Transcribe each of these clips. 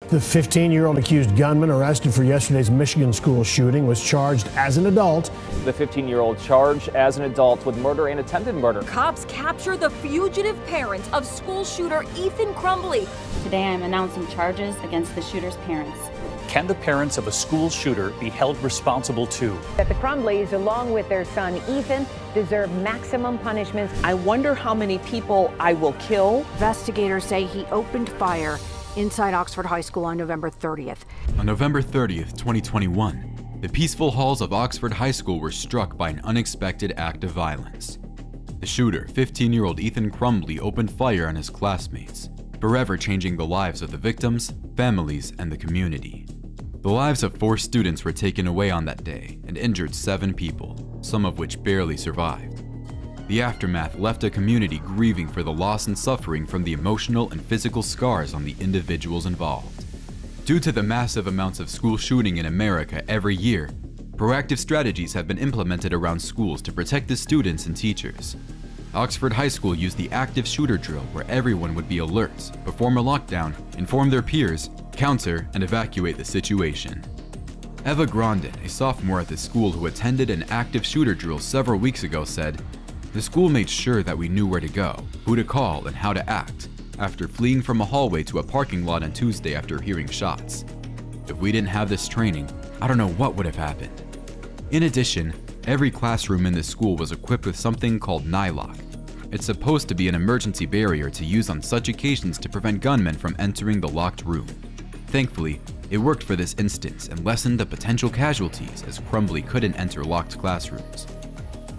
The 15-year-old accused gunman arrested for yesterday's Michigan school shooting was charged as an adult. The 15-year-old charged as an adult with murder and attempted murder. Cops capture the fugitive parents of school shooter Ethan Crumbley. Today I am announcing charges against the shooter's parents. Can the parents of a school shooter be held responsible too? That the Crumbleys, along with their son Ethan, deserve maximum punishments. I wonder how many people I will kill. Investigators say he opened fire inside Oxford High School on November 30th. On November 30th, 2021, the peaceful halls of Oxford High School were struck by an unexpected act of violence. The shooter, 15-year-old Ethan Crumbley, opened fire on his classmates, forever changing the lives of the victims, families, and the community. The lives of 4 students were taken away on that day and injured 7 people, some of which barely survived. The aftermath left a community grieving for the loss and suffering from the emotional and physical scars on the individuals involved. Due to the massive amounts of school shooting in America every year, proactive strategies have been implemented around schools to protect the students and teachers. Oxford High School used the active shooter drill where everyone would be alert, perform a lockdown, inform their peers, counter, and evacuate the situation. Eva Grandin, a sophomore at the school who attended an active shooter drill several weeks ago, said, "The school made sure that we knew where to go, who to call, and how to act, after fleeing from a hallway to a parking lot on Tuesday after hearing shots. If we didn't have this training, I don't know what would have happened." In addition, every classroom in the school was equipped with something called Nylock. It's supposed to be an emergency barrier to use on such occasions to prevent gunmen from entering the locked room. Thankfully, it worked for this instance and lessened the potential casualties as Crumbley couldn't enter locked classrooms.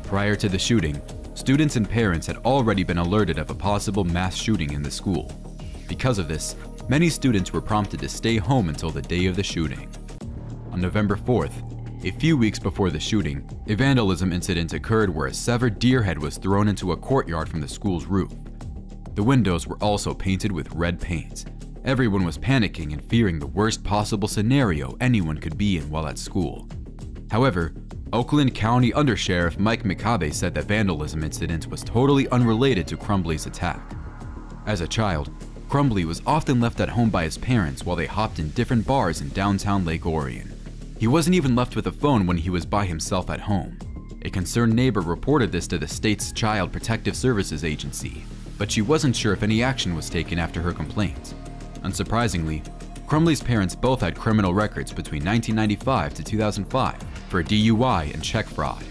Prior to the shooting, students and parents had already been alerted of a possible mass shooting in the school. Because of this, many students were prompted to stay home until the day of the shooting. On November 4th, a few weeks before the shooting, a vandalism incident occurred where a severed deer head was thrown into a courtyard from the school's roof. The windows were also painted with red paint. Everyone was panicking and fearing the worst possible scenario anyone could be in while at school. However, Oakland County Undersheriff Mike McCabe said the vandalism incident was totally unrelated to Crumbley's attack. As a child, Crumbley was often left at home by his parents while they hopped in different bars in downtown Lake Orion. He wasn't even left with a phone when he was by himself at home. A concerned neighbor reported this to the state's Child Protective Services Agency, but she wasn't sure if any action was taken after her complaint. Unsurprisingly, Crumbley's parents both had criminal records between 1995 to 2005 for DUI and check fraud.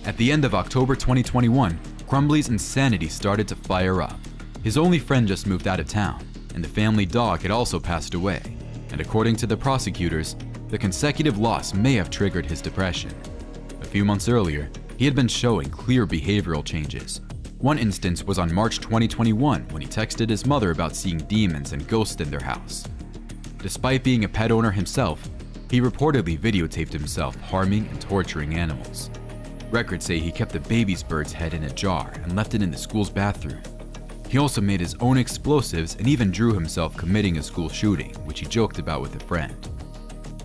At the end of October 2021, Crumbley's insanity started to fire up. His only friend just moved out of town, and the family dog had also passed away, and according to the prosecutors, the consecutive loss may have triggered his depression. A few months earlier, he had been showing clear behavioral changes. One instance was on March 2021 when he texted his mother about seeing demons and ghosts in their house. Despite being a pet owner himself, he reportedly videotaped himself harming and torturing animals. Records say he kept the baby's bird's head in a jar and left it in the school's bathroom. He also made his own explosives and even drew himself committing a school shooting, which he joked about with a friend.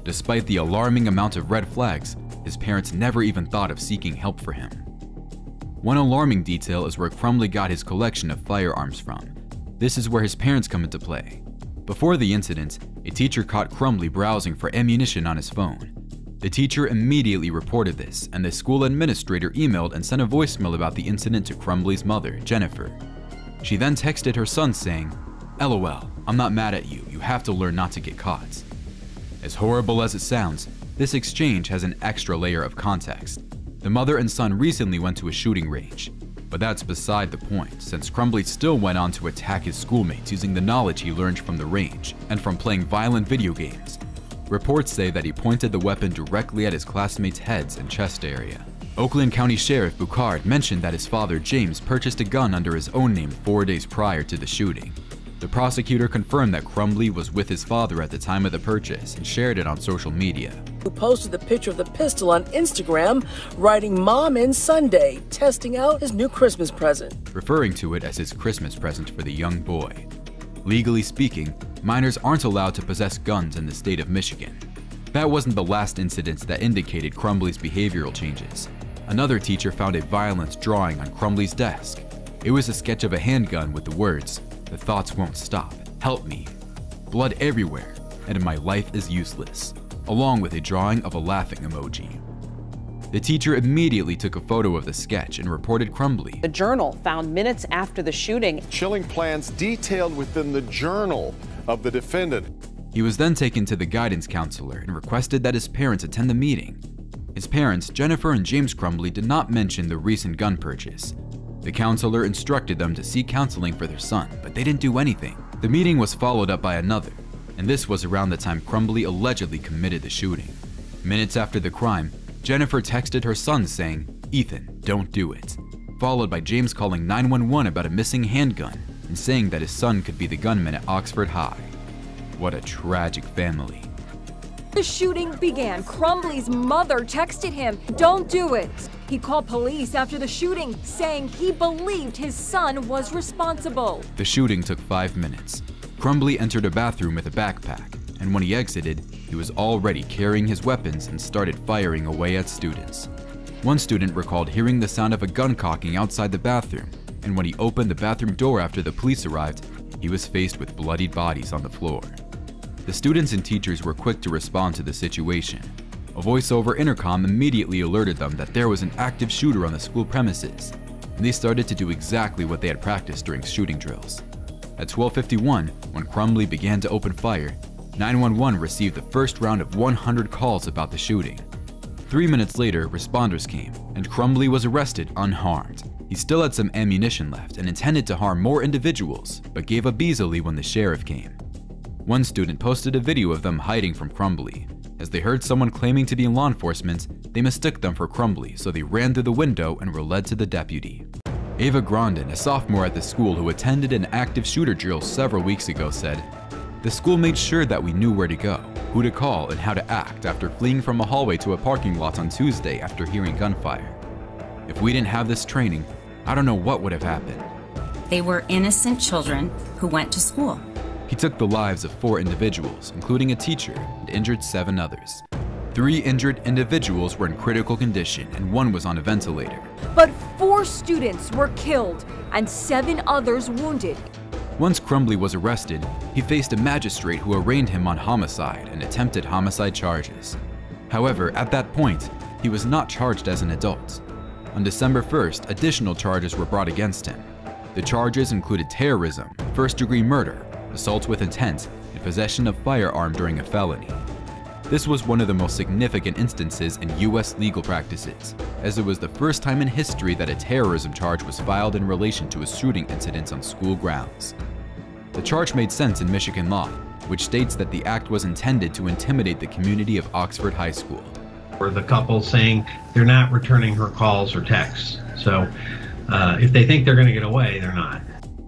Despite the alarming amount of red flags, his parents never even thought of seeking help for him. One alarming detail is where Crumbley got his collection of firearms from. This is where his parents come into play. Before the incident, a teacher caught Crumbley browsing for ammunition on his phone. The teacher immediately reported this, and the school administrator emailed and sent a voicemail about the incident to Crumbley's mother, Jennifer. She then texted her son saying, "LOL, I'm not mad at you, you have to learn not to get caught." As horrible as it sounds, this exchange has an extra layer of context. The mother and son recently went to a shooting range, but that's beside the point since Crumbley still went on to attack his schoolmates using the knowledge he learned from the range and from playing violent video games. Reports say that he pointed the weapon directly at his classmates' heads and chest area. Oakland County Sheriff Boucard mentioned that his father James purchased a gun under his own name 4 days prior to the shooting. The prosecutor confirmed that Crumbley was with his father at the time of the purchase and shared it on social media. Who posted the picture of the pistol on Instagram, writing "Mom in Sunday," testing out his new Christmas present. Referring to it as his Christmas present for the young boy. Legally speaking, minors aren't allowed to possess guns in the state of Michigan. That wasn't the last incident that indicated Crumbley's behavioral changes. Another teacher found a violent drawing on Crumbley's desk. It was a sketch of a handgun with the words, "The thoughts won't stop. Help me." Blood everywhere. and my life is useless, along with a drawing of a laughing emoji. The teacher immediately took a photo of the sketch and reported Crumbley. The Journal found minutes after the shooting chilling plans detailed within the journal of the defendant. He was then taken to the guidance counselor and requested that his parents attend the meeting. His parents, Jennifer and James Crumbley, did not mention the recent gun purchase. The counselor instructed them to seek counseling for their son, but they didn't do anything. The meeting was followed up by another, and this was around the time Crumbley allegedly committed the shooting. Minutes after the crime, Jennifer texted her son saying, "Ethan, don't do it," followed by James calling 911 about a missing handgun and saying that his son could be the gunman at Oxford High. What a tragic family. The shooting began. Crumbley's mother texted him, "Don't do it." He called police after the shooting, saying he believed his son was responsible. The shooting took 5 minutes. Crumbley entered a bathroom with a backpack, and when he exited, he was already carrying his weapons and started firing away at students. One student recalled hearing the sound of a gun cocking outside the bathroom, and when he opened the bathroom door after the police arrived, he was faced with bloodied bodies on the floor. The students and teachers were quick to respond to the situation. A voice over intercom immediately alerted them that there was an active shooter on the school premises, and they started to do exactly what they had practiced during shooting drills. At 12:51, when Crumbley began to open fire, 911 received the first round of 100 calls about the shooting. 3 minutes later, responders came, and Crumbley was arrested unharmed. He still had some ammunition left and intended to harm more individuals, but gave up easily when the sheriff came. One student posted a video of them hiding from Crumbley. As they heard someone claiming to be in law enforcement, they mistook them for Crumbley, so they ran through the window and were led to the deputy. Ava Grondin, a sophomore at the school who attended an active shooter drill several weeks ago, said, "The school made sure that we knew where to go, who to call, and how to act after fleeing from a hallway to a parking lot on Tuesday after hearing gunfire. If we didn't have this training, I don't know what would have happened." They were innocent children who went to school. He took the lives of 4 individuals, including a teacher, and injured 7 others. 3 injured individuals were in critical condition and 1 was on a ventilator. But 4 students were killed and 7 others wounded. Once Crumbley was arrested, he faced a magistrate who arraigned him on homicide and attempted homicide charges. However, at that point, he was not charged as an adult. On December 1st, additional charges were brought against him. The charges included terrorism, first-degree murder, assault with intent, and possession of firearm during a felony. This was one of the most significant instances in U.S. legal practices, as it was the first time in history that a terrorism charge was filed in relation to a shooting incident on school grounds. The charge made sense in Michigan law, which states that the act was intended to intimidate the community of Oxford High School. Or the couple saying they're not returning her calls or texts. So if they think they're going to get away, they're not.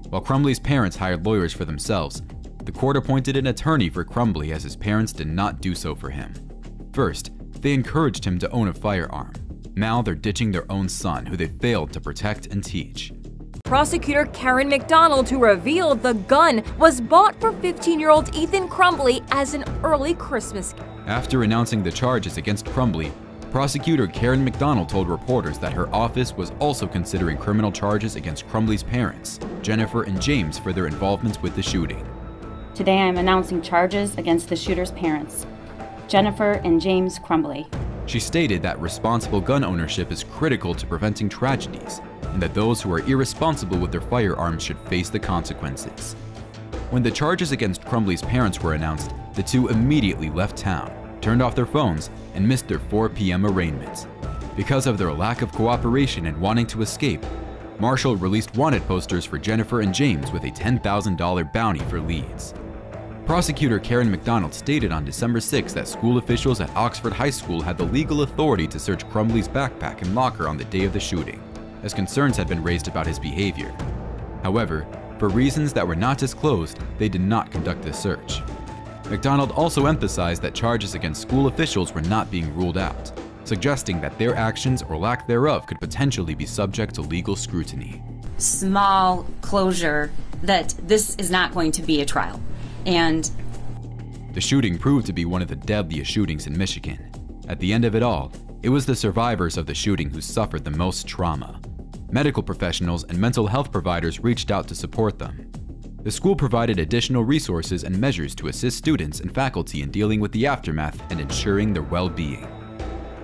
While Crumbley's parents hired lawyers for themselves, the court appointed an attorney for Crumbley as his parents did not do so for him. First, they encouraged him to own a firearm. Now they're ditching their own son, who they failed to protect and teach. Prosecutor Karen McDonald, who revealed the gun was bought for 15-year-old Ethan Crumbley as an early Christmas gift. After announcing the charges against Crumbley, Prosecutor Karen McDonald told reporters that her office was also considering criminal charges against Crumbley's parents, Jennifer and James, for their involvement with the shooting. Today I am announcing charges against the shooter's parents, Jennifer and James Crumbley. She stated that responsible gun ownership is critical to preventing tragedies, and that those who are irresponsible with their firearms should face the consequences. When the charges against Crumbley's parents were announced, the two immediately left town, turned off their phones, and missed their 4 p.m. arraignment. Because of their lack of cooperation and wanting to escape, Marshall released wanted posters for Jennifer and James with a $10,000 bounty for leads. Prosecutor Karen McDonald stated on December 6 that school officials at Oxford High School had the legal authority to search Crumbley's backpack and locker on the day of the shooting, as concerns had been raised about his behavior. However, for reasons that were not disclosed, they did not conduct the search. McDonald also emphasized that charges against school officials were not being ruled out, suggesting that their actions or lack thereof could potentially be subject to legal scrutiny. Small closure that this is not going to be a trial. And the shooting proved to be one of the deadliest shootings in Michigan. At the end of it all, it was the survivors of the shooting who suffered the most trauma. Medical professionals and mental health providers reached out to support them. The school provided additional resources and measures to assist students and faculty in dealing with the aftermath and ensuring their well-being.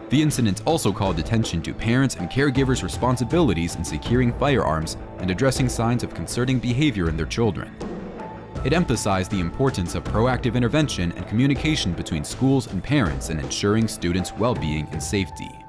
The incident also called attention to parents and caregivers' responsibilities in securing firearms and addressing signs of concerning behavior in their children. It emphasized the importance of proactive intervention and communication between schools and parents in ensuring students' well-being and safety.